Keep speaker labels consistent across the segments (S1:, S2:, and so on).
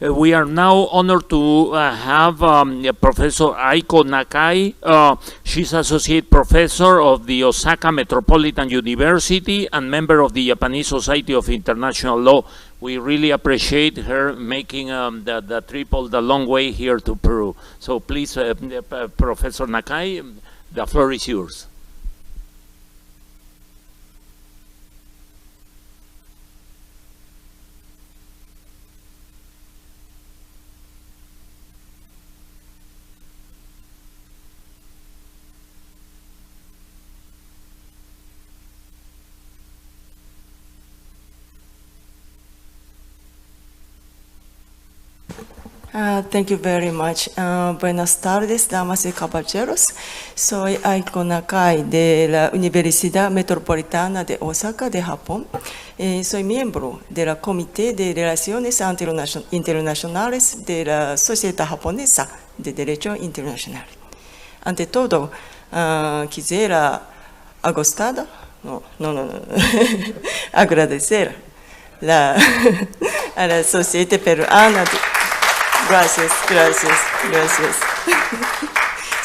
S1: We are now honored to have Professor Aiko Nakai. She's Associate Professor of the Osaka Metropolitan University and member of the Japanese Society of International Law. We really appreciate her making the trip all the long way here to Peru. So please, Professor Nakai, the floor is yours.
S2: Thank you very much. Buenas tardes, damas y caballeros. Soy Aiko Nakai de la Universidad Metropolitana de Osaka, de Japón. Soy miembro de la Comité de Relaciones Internacionales de la Sociedad Japonesa de Derecho Internacional. Ante todo, quisiera agradecer a la Sociedad Peruana. Gracias.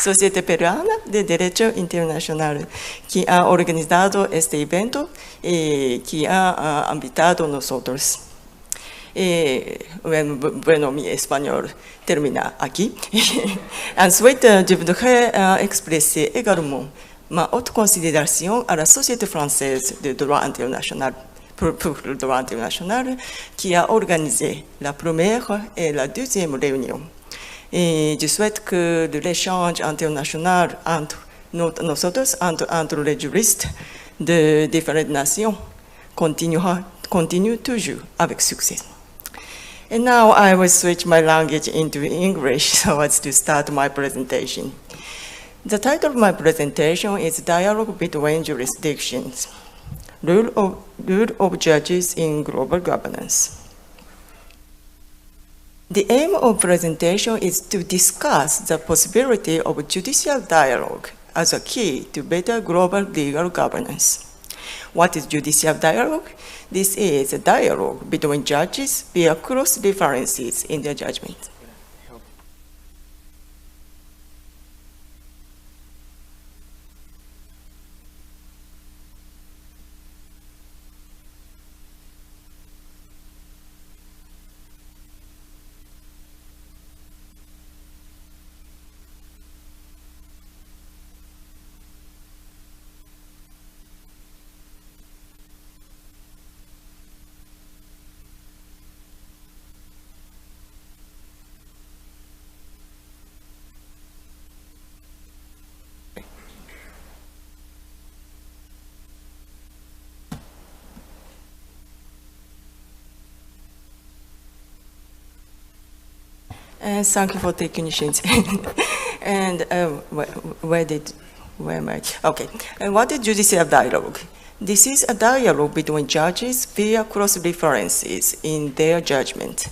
S2: Sociedad Peruana de Derecho Internacional, que ha organizado este evento y que ha invitado a nosotros. Bueno, mi español termina aquí. Ensuite, je voudrais exprimer également ma haute considération à la Société française de droit international, pour le droit international, qui a organisé la première et la deuxième réunion. Et je souhaite que l'échange international entre les juristes de différentes nations continue toujours avec succès. And now I will switch my language into English so as to start my presentation. The title of my presentation is Dialogue Between Jurisdictions. Rule of Judges in Global Governance. The aim of presentation is to discuss the possibility of judicial dialogue as a key to better global legal governance. What is judicial dialogue? This is a dialogue between judges via cross-references in their judgment. Thank you for taking questions. And where am I? Okay. And what is judicial dialogue? This is a dialogue between judges via cross-references in their judgment.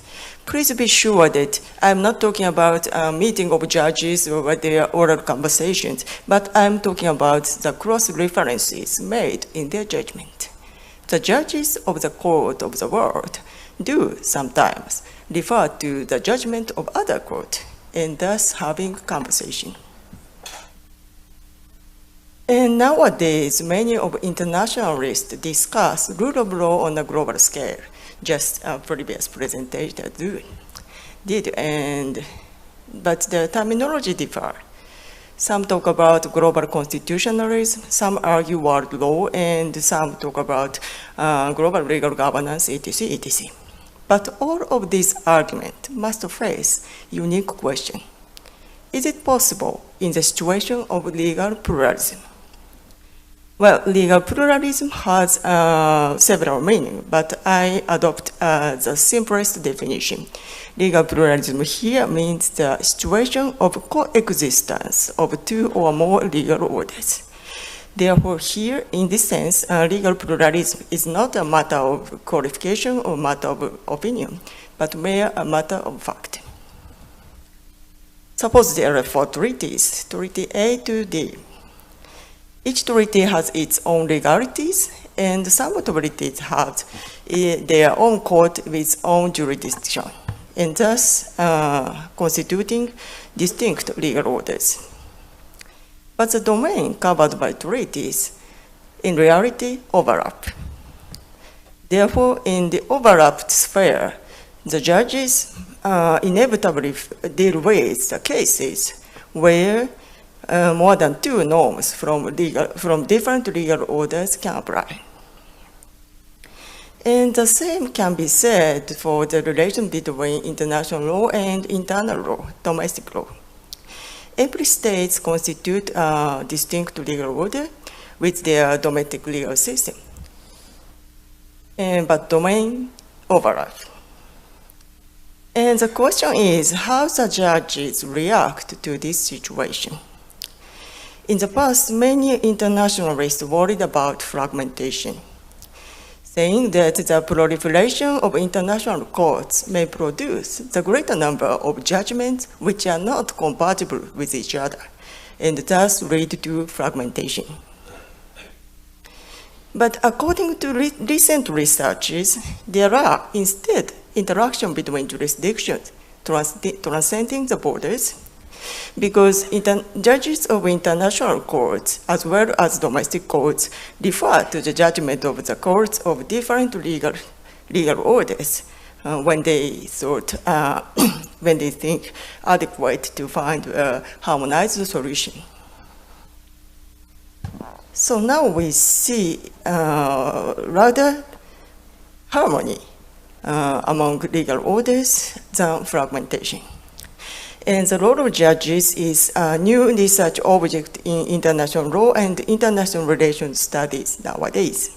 S2: Please be sure that I'm not talking about a meeting of judges or their oral conversations, but I'm talking about the cross-references made in their judgment. The judges of the court of the world do sometimes refer to the judgment of other court and thus having conversation. And nowadays, many of internationalists discuss rule of law on a global scale, just a previous presentator did, but the terminology differ. Some talk about global constitutionalism, some argue world law, and some talk about global legal governance, etc., etc. But all of these arguments must face unique question. Is it possible in the situation of legal pluralism? Well, legal pluralism has several meanings, but I adopt the simplest definition. Legal pluralism here means the situation of coexistence of two or more legal orders. Therefore, here, in this sense, legal pluralism is not a matter of qualification or matter of opinion, but mere a matter of fact. Suppose there are 4 treaties, Treaty A to D. Each treaty has its own legalities, and some treaties have their own court with its own jurisdiction. and thus constituting distinct legal orders. But the domain covered by treaties in reality overlap. Therefore, in the overlapped sphere, the judges inevitably deal with the cases where more than two norms from different legal orders can apply. And the same can be said for the relation between international law and internal law, domestic law. Every state constitutes a distinct legal order with their domestic legal system, but domain overlap. And the question is how the judges react to this situation. In the past, many internationalists worried about fragmentation, saying that the proliferation of international courts may produce the greater number of judgments which are not compatible with each other, and thus lead to fragmentation. But according to recent researches, there are instead interaction between jurisdictions transcending the borders, because judges of international courts, as well as domestic courts, refer to the judgment of the courts of different legal orders when they think adequate to find a harmonized solution. So now we see rather harmony among legal orders than fragmentation. And the role of judges is a new research object in international law and international relations studies nowadays.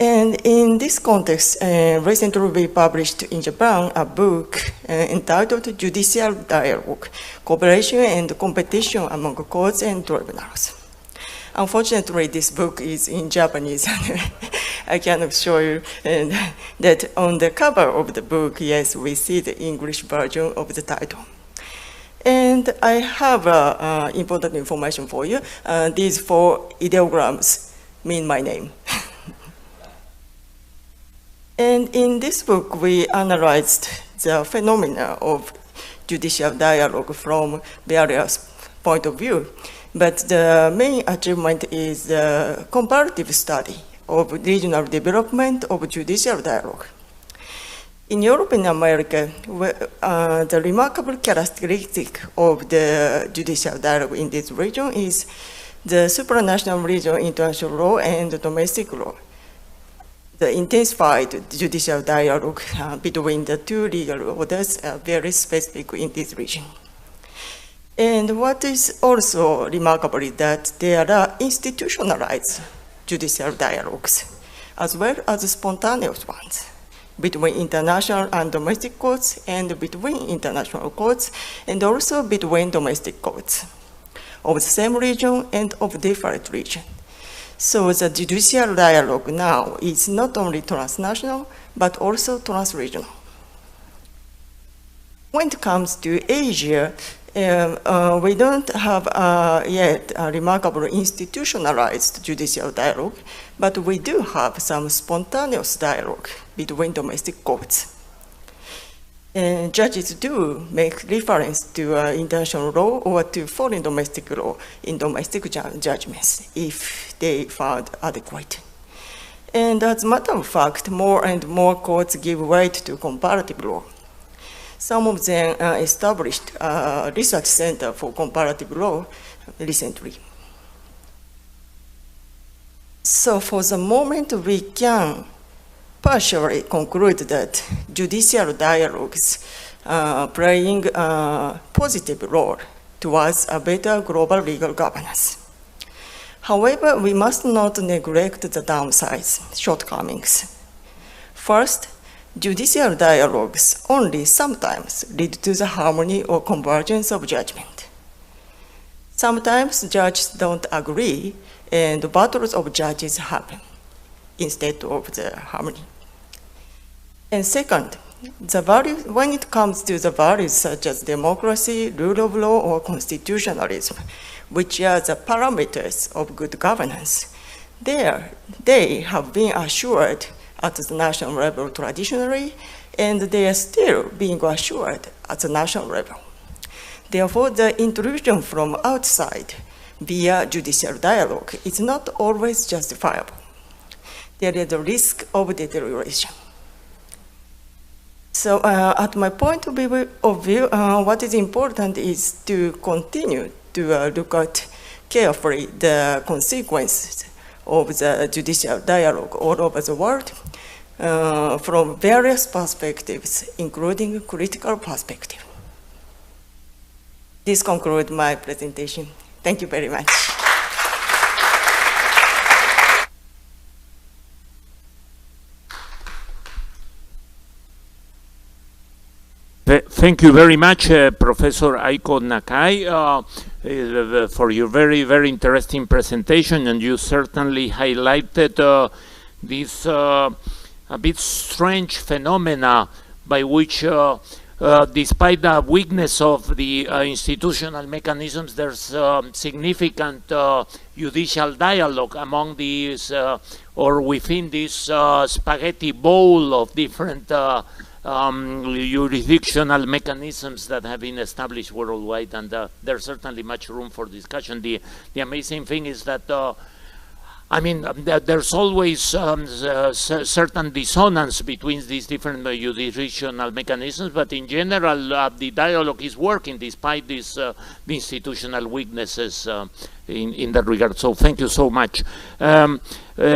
S2: And in this context, recently we published in Japan a book entitled Judicial Dialogue, Cooperation and Competition Among Courts and Tribunals. Unfortunately, this book is in Japanese. I cannot show you that on the cover of the book, yes, we see the English version of the title. And I have important information for you. These 4 ideograms mean my name. And in this book, we analyzed the phenomena of judicial dialogue from various points of view. But the main achievement is the comparative study of regional development of judicial dialogue. In Europe and America, the remarkable characteristic of the judicial dialogue in this region is the supranational region international law and domestic law. The intensified judicial dialogue between the two legal orders are very specific in this region. And what is also remarkable is that there are institutionalized judicial dialogues, as well as spontaneous ones, between international and domestic courts, and between international courts, and also between domestic courts of the same region and of different regions. So the judicial dialogue now is not only transnational, but also transregional. When it comes to Asia, we don't have yet a remarkable institutionalized judicial dialogue, but we do have some spontaneous dialogue between domestic courts. And judges do make reference to international law or to foreign domestic law in domestic judgments if they found adequate. And as a matter of fact, more and more courts give weight to comparative law. Some of them established a research center for comparative law recently. So for the moment, we can partially conclude that judicial dialogues are playing a positive role towards a better global legal governance. However, we must not neglect the downsides, shortcomings. First, judicial dialogues only sometimes lead to the harmony or convergence of judgment. Sometimes judges don't agree and battles of judges happen instead of the harmony. And second, when it comes to the values such as democracy, rule of law, or constitutionalism, which are the parameters of good governance, they have been assured at the national level traditionally, and they are still being assured at the national level. Therefore, the intrusion from outside via judicial dialogue is not always justifiable. There is a risk of deterioration. So at my point of view, what is important is to continue to look at carefully the consequences of the judicial dialogue all over the world from various perspectives, including critical perspective. This concludes my presentation. Thank you very much.
S1: Thank you very much, Professor Aiko Nakai, for your very, very interesting presentation, and you certainly highlighted this a bit strange phenomena by which, despite the weakness of the institutional mechanisms, there's significant judicial dialogue among these, or within this spaghetti bowl of different jurisdictional mechanisms that have been established worldwide, and there's certainly much room for discussion. The amazing thing is that I mean, there's always certain dissonance between these different jurisdictional mechanisms, but in general, the dialogue is working despite these the institutional weaknesses in that regard. So thank you so much.